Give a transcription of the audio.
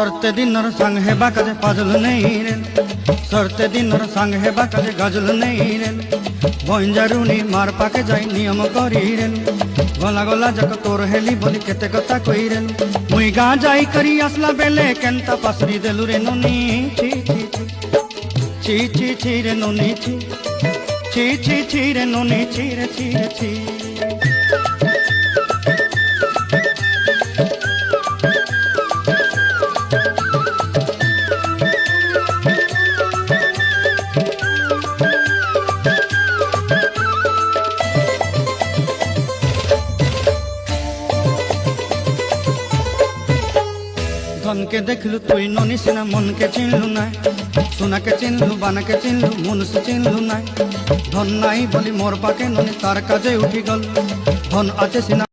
सरते दिनर संग हेबा काजे पाजल नहीं रे सरते दिनर संग हेबा काजे गजल नहीं रे बंजारुनी मार पाके जाई नियम करी रे गला गला जक तोर हेली बोली केते कथा कई रे मुई गा जाई करी असला बेले केनता पासरी देलु रे नोनी ची ची ची ची ची रे नोनी ची ची ची ची रे नोनी ची रे ची रे ची धन के देखलु तुई ननी सिना मन के चिन्हलु ना सोना के चिन्हलु बाना के चिन्हलु मुनुष चिन्हलु ना धन नाई बोली मोर पाके ननी तार काजे उठी गल धन आचे सिना।